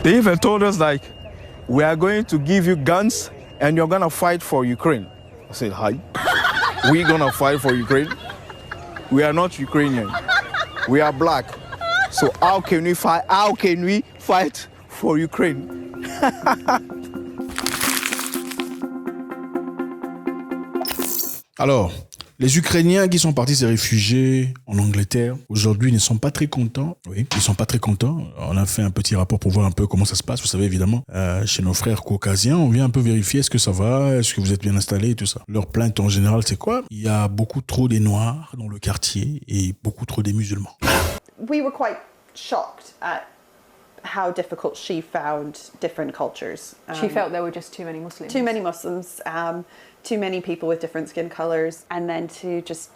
They even told us like, we are going to give you guns and you're gonna fight for Ukraine. I said, hi, we gonna fight for Ukraine? We are not Ukrainian. We are black. So how can we fight? How can we fight for Ukraine? Alors, les Ukrainiens qui sont partis se réfugier en Angleterre, aujourd'hui, ne sont pas très contents. Oui, ils sont pas très contents. On a fait un petit rapport pour voir un peu comment ça se passe. Vous savez, évidemment, chez nos frères caucasiens, on vient un peu vérifier est-ce que ça va, est-ce que vous êtes bien installés et tout ça. Leur plainte en général, c'est quoi? Il y a beaucoup trop des Noirs dans le quartier et beaucoup trop des musulmans. We were quite shocked at how difficult she found different cultures. She felt there were just too many Muslims. Too many Muslims, too many people with different skin colours, and then to just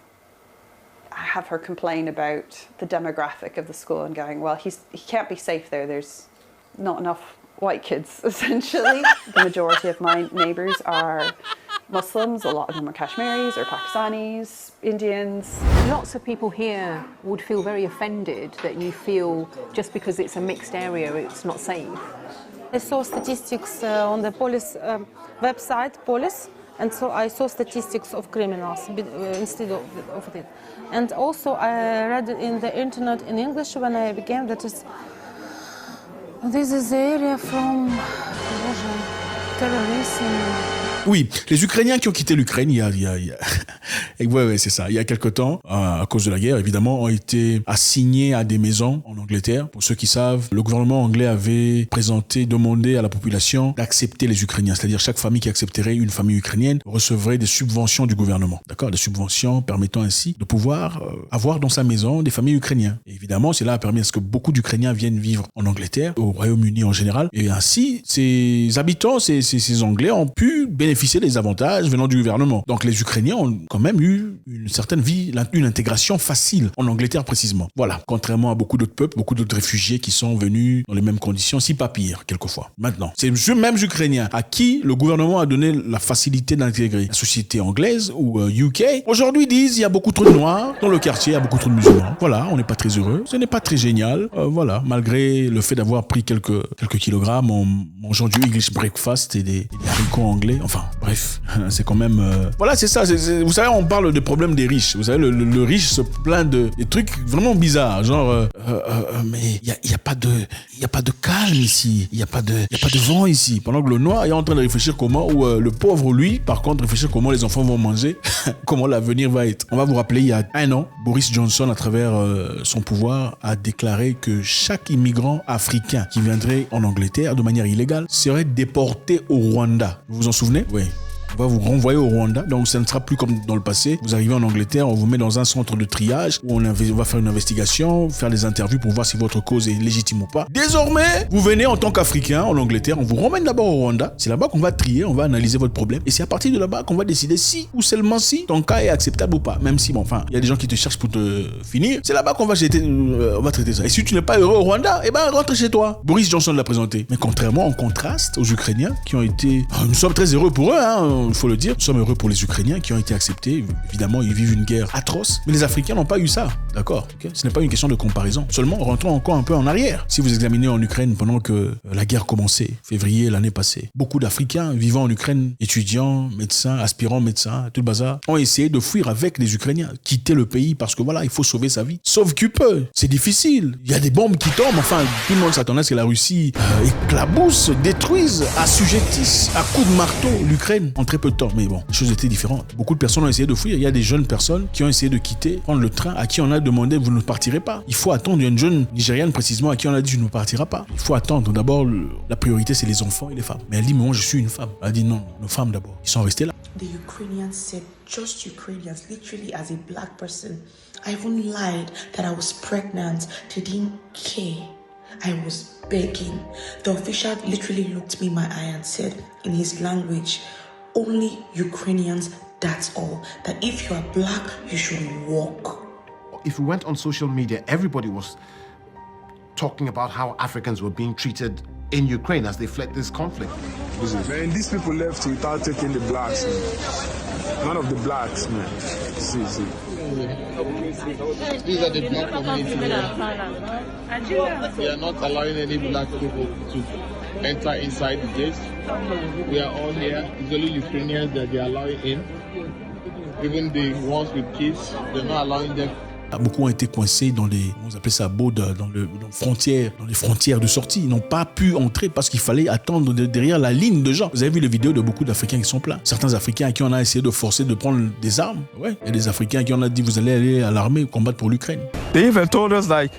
have her complain about the demographic of the school and going, well, he can't be safe there. There's not enough white kids, essentially. The majority of my neighbours are Muslims. A lot of them are Kashmiris or Pakistanis, Indians. Lots of people here would feel very offended that you feel just because it's a mixed area, it's not safe. I saw statistics on the police website, police, and so I saw statistics of criminals instead of it. And also I read in the internet in English when I began that this is the area from terrorism. Oui, les Ukrainiens qui ont quitté l'Ukraine, ouais, c'est ça. Il y a quelque temps, à cause de la guerre, évidemment, ont été assignés à des maisons en Angleterre. Pour ceux qui savent, le gouvernement anglais avait demandé à la population d'accepter les Ukrainiens. C'est-à-dire, chaque famille qui accepterait une famille ukrainienne recevrait des subventions du gouvernement. D'accord? Des subventions permettant ainsi de pouvoir avoir dans sa maison des familles ukrainiennes. Et évidemment, cela a permis à ce que beaucoup d'Ukrainiens viennent vivre en Angleterre, au Royaume-Uni en général. Et ainsi, ces habitants, ces Anglais ont pu bénéficier des avantages venant du gouvernement. Donc les Ukrainiens ont quand même eu une certaine vie, une intégration facile en Angleterre précisément. Voilà, contrairement à beaucoup d'autres peuples, beaucoup d'autres réfugiés qui sont venus dans les mêmes conditions, si pas pire, quelquefois. Maintenant, c'est ces mêmes Ukrainiens à qui le gouvernement a donné la facilité d'intégrer la société anglaise ou UK, aujourd'hui disent il y a beaucoup trop de Noirs dans le quartier, il y a beaucoup trop de musulmans. Voilà, on n'est pas très heureux, ce n'est pas très génial. Voilà, malgré le fait d'avoir pris quelques kilogrammes en mangeant du English breakfast et des haricots anglais, enfin bref, c'est quand même... Voilà, c'est ça. Vous savez, on parle des problèmes des riches. Vous savez, le riche se plaint des trucs vraiment bizarres. Genre, mais il y a pas de calme ici. Il y a pas de vent ici. Pendant que le noir est en train de réfléchir comment, ou le pauvre, lui, par contre, réfléchir comment les enfants vont manger, comment l'avenir va être. On va vous rappeler, il y a 1 an, Boris Johnson, à travers son pouvoir, a déclaré que chaque immigrant africain qui viendrait en Angleterre de manière illégale serait déporté au Rwanda. Vous vous en souvenez? Oui. On va vous renvoyer au Rwanda, donc ça ne sera plus comme dans le passé. Vous arrivez en Angleterre, on vous met dans un centre de triage où on va faire une investigation, faire des interviews pour voir si votre cause est légitime ou pas. Désormais, vous venez en tant qu'Africain en Angleterre, on vous ramène d'abord au Rwanda. C'est là-bas qu'on va trier, on va analyser votre problème. Et c'est à partir de là-bas qu'on va décider si ou seulement si ton cas est acceptable ou pas. Même si, bon, enfin, il y a des gens qui te cherchent pour te finir. C'est là-bas qu'on va traiter ça. Et si tu n'es pas heureux au Rwanda, eh ben rentre chez toi. Boris Johnson l'a présenté. Mais contrairement, en contraste aux Ukrainiens qui ont été... nous sommes très heureux pour eux, il faut le dire. Nous sommes heureux pour les Ukrainiens qui ont été acceptés. Évidemment, ils vivent une guerre atroce. Mais les Africains n'ont pas eu ça. D'accord, okay? Ce n'est pas une question de comparaison. Seulement, rentrons encore un peu en arrière. Si vous examinez en Ukraine pendant que la guerre commençait, février l'année passée, beaucoup d'Africains vivant en Ukraine, étudiants, médecins, aspirants médecins, tout le bazar, ont essayé de fuir avec les Ukrainiens, quitter le pays parce que voilà, il faut sauver sa vie. Sauf qu'il peut. C'est difficile. Il y a des bombes qui tombent. Enfin, tout le monde s'attendait à ce que la Russie éclabousse, détruise, assujettisse à coups de marteau l'Ukraine en très peu de temps. Mais bon, les choses étaient différentes. Beaucoup de personnes ont essayé de fuir. Il y a des jeunes personnes qui ont essayé de quitter, prendre le train, à qui on a demandé, vous ne partirez pas. Il faut attendre. Il y a une jeune Nigériane précisément à qui on a dit, tu ne partiras pas. Il faut attendre. D'abord, la priorité, c'est les enfants et les femmes. Mais elle dit, moi, je suis une femme. Elle a dit, non, nos femmes d'abord. Ils sont restés là. The Ukrainians said, just Ukrainians, literally as a black person. I even lied that I was pregnant. They didn't care. I was begging. The official literally looked me in my eye and said, in his language, only Ukrainians, that's all. That if you are black, you should walk. If we went on social media, everybody was talking about how Africans were being treated in Ukraine as they fled this conflict. Man, these people left without taking the blacks, man. None of the blacks, man. See. These are the black community here. We are not allowing any black people to enter inside the gates. We are all here. It's only Ukrainians that they are allowing in. Even the ones with kids, they're not allowing them. Beaucoup ont été coincés dans les, on appelle ça baudes, dans les frontières de sortie. Ils n'ont pas pu entrer parce qu'il fallait attendre derrière la ligne de gens. Vous avez vu les vidéos de beaucoup d'Africains qui sont pleins. Certains Africains à qui on a essayé de forcer de prendre des armes. Ouais. Il y a des Africains à qui on a dit vous allez aller à l'armée combattre pour l'Ukraine. They even told us like,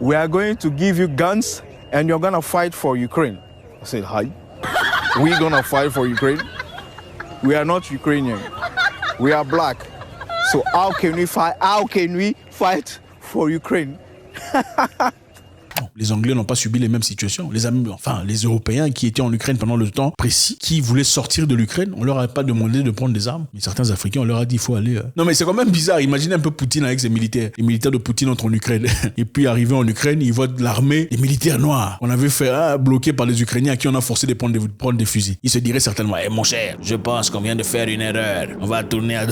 we are going to give you guns and you're going to fight for Ukraine. I said, hi. We're going to fight for Ukraine. We are not Ukrainian. We are black. So how can we fight for Ukraine? Les Anglais n'ont pas subi les mêmes situations. Les Européens qui étaient en Ukraine pendant le temps précis, qui voulaient sortir de l'Ukraine, on leur a pas demandé de prendre des armes. Mais certains Africains, on leur a dit il faut aller. Non mais c'est quand même bizarre. Imaginez un peu Poutine avec ses militaires. Les militaires de Poutine entrent en Ukraine. Et puis arrivé en Ukraine, ils voient de l'armée, des militaires noirs. On avait fait bloqué par les Ukrainiens à qui on a forcé de prendre des fusils. Ils se diraient certainement mon cher, je pense qu'on vient de faire une erreur. On va tourner à...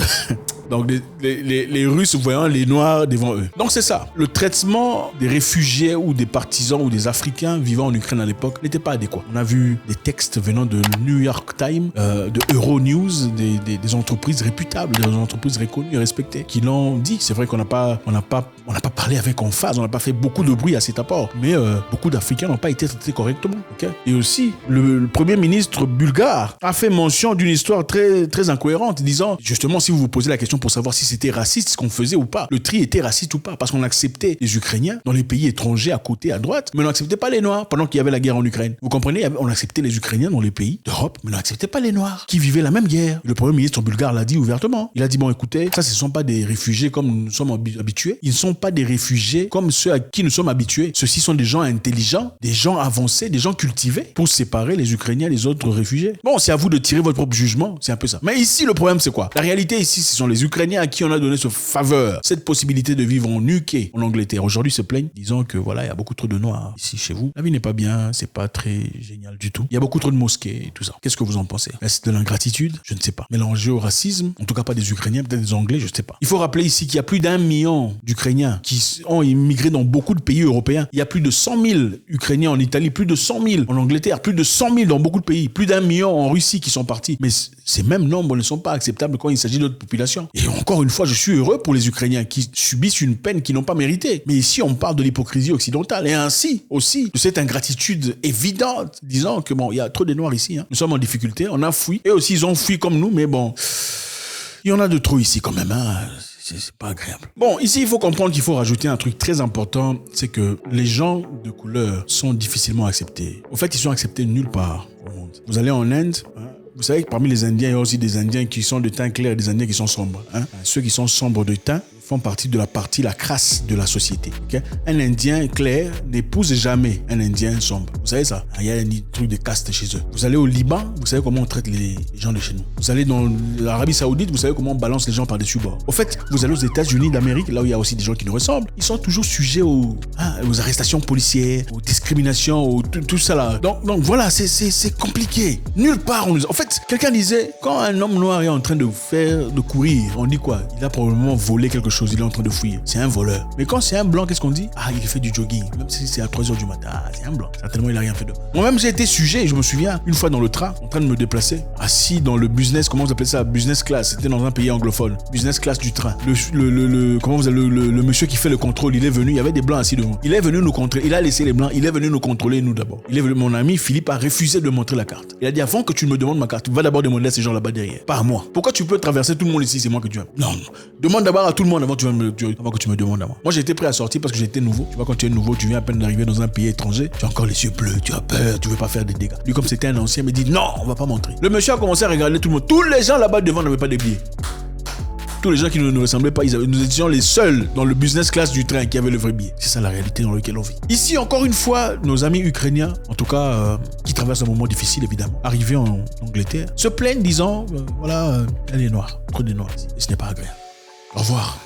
Donc les Russes voyant les Noirs devant eux. Donc c'est ça. Le traitement des réfugiés ou des partisans ou des Africains vivant en Ukraine à l'époque n'était pas adéquat. On a vu des textes venant de New York Times, de Euronews, des entreprises réputables, des entreprises reconnues et respectées qui l'ont dit. C'est vrai qu'on n'a pas parlé avec emphase, on n'a pas fait beaucoup de bruit à cet apport, mais beaucoup d'Africains n'ont pas été traités correctement. Okay? Et aussi, le premier ministre bulgare a fait mention d'une histoire très, très incohérente, disant justement si vous vous posez la question pour savoir si c'était raciste ce qu'on faisait ou pas, le tri était raciste ou pas, parce qu'on acceptait les Ukrainiens dans les pays étrangers à côté, à droite, mais on n'acceptait pas les Noirs pendant qu'il y avait la guerre en Ukraine. Vous comprenez? On acceptait les Ukrainiens dans les pays d'Europe, mais on n'acceptait pas les Noirs qui vivaient la même guerre. Le premier ministre bulgare l'a dit ouvertement. Il a dit bon écoutez, ça ce ne sont pas des réfugiés comme nous sommes habitués. Ils ne sont pas des réfugiés comme ceux à qui nous sommes habitués. Ceux-ci sont des gens intelligents, des gens avancés, des gens cultivés pour séparer les Ukrainiens des autres réfugiés. Bon, c'est à vous de tirer votre propre jugement, c'est un peu ça. Mais ici le problème c'est quoi? La réalité ici ce sont les Ukrainiens à qui on a donné ce faveur, cette possibilité de vivre en UK, en Angleterre. Aujourd'hui se plaignent, disant que voilà, il y a beaucoup trop de Noirs ici chez vous. La vie n'est pas bien, c'est pas très génial du tout. Il y a beaucoup trop de mosquées et tout ça. Qu'est-ce que vous en pensez? Est-ce de l'ingratitude? Je ne sais pas. Mélangé au racisme, en tout cas pas des Ukrainiens, peut-être des Anglais, je ne sais pas. Il faut rappeler ici qu'il y a plus d'1 million d'Ukrainiens qui ont immigré dans beaucoup de pays européens. Il y a plus de 100 000 Ukrainiens en Italie, plus de 100 000 en Angleterre, plus de 100 000 dans beaucoup de pays, plus d'1 million en Russie qui sont partis. Mais ces mêmes nombres ne sont pas acceptables quand il s'agit d'autres populations. Et encore une fois, je suis heureux pour les Ukrainiens qui subissent une peine qu'ils n'ont pas méritée. Mais ici, on parle de l'hypocrisie occidentale et ainsi aussi de cette ingratitude évidente, disant que bon, il y a trop de Noirs ici. Nous sommes en difficulté, on a fui. Et aussi, ils ont fui comme nous, mais bon, il y en a de trop ici quand même. C'est pas agréable. Bon, ici, il faut comprendre qu'il faut rajouter un truc très important, c'est que les gens de couleur sont difficilement acceptés. En fait, ils sont acceptés nulle part au monde. Vous allez en Inde, vous savez que parmi les Indiens, il y a aussi des Indiens qui sont de teint clair et des Indiens qui sont sombres. Ceux qui sont sombres de teint font partie de la crasse de la société. Okay? Un Indien clair n'épouse jamais un Indien sombre. Vous savez ça? Il y a un truc de caste chez eux. Vous allez au Liban, vous savez comment on traite les gens de chez nous. Vous allez dans l'Arabie Saoudite, vous savez comment on balance les gens par-dessus bord. Au fait, vous allez aux États-Unis d'Amérique, là où il y a aussi des gens qui nous ressemblent, ils sont toujours sujets aux arrestations policières, aux discriminations, tout ça là. Donc voilà, c'est compliqué. Nulle part on nous... En fait, quelqu'un disait, quand un homme noir est en train de courir, on dit quoi? Il a probablement volé quelque chose. Il est en train de fouiller. C'est un voleur. Mais quand c'est un blanc, qu'est-ce qu'on dit? Il fait du jogging. Même si c'est à 3h du matin. C'est un blanc. Certainement, il n'a rien fait de... Moi-même, j'ai été sujet, je me souviens, une fois dans le train, en train de me déplacer, assis dans le business, comment vous appelez ça? Business class. C'était dans un pays anglophone. Business class du train. Le monsieur qui fait le contrôle, il est venu, il y avait des blancs assis devant. Il est venu nous contrôler. Il a laissé les blancs. Il est venu nous contrôler, nous d'abord. Mon ami Philippe a refusé de montrer la carte. Il a dit, avant que tu me demandes ma carte, va d'abord demander à ces gens là-bas derrière. Pas à moi. Pourquoi tu peux traverser tout le monde ici? C'est moi que tu aimes. Non. Demande d'abord à tout le monde avant que tu me demandes à moi. Moi, j'ai été prêt à sortir parce que j'étais nouveau. Tu vois, quand tu es nouveau, tu viens à peine d'arriver dans un pays étranger, tu as encore les yeux bleus, tu as peur, tu veux pas faire des dégâts. Lui, comme c'était un ancien, il me dit non, on va pas montrer. Le monsieur a commencé à regarder tout le monde. Tous les gens là-bas devant n'avaient pas de billets. Tous les gens qui ne nous ressemblaient pas, nous étions les seuls dans le business class du train qui avaient le vrai billet. C'est ça la réalité dans laquelle on vit. Ici, encore une fois, nos amis ukrainiens, en tout cas, qui traversent un moment difficile évidemment, arrivés en Angleterre, se plaignent disant, voilà, elle est noire, trop de noirs ici. Et ce n'est pas agréable. Au revoir.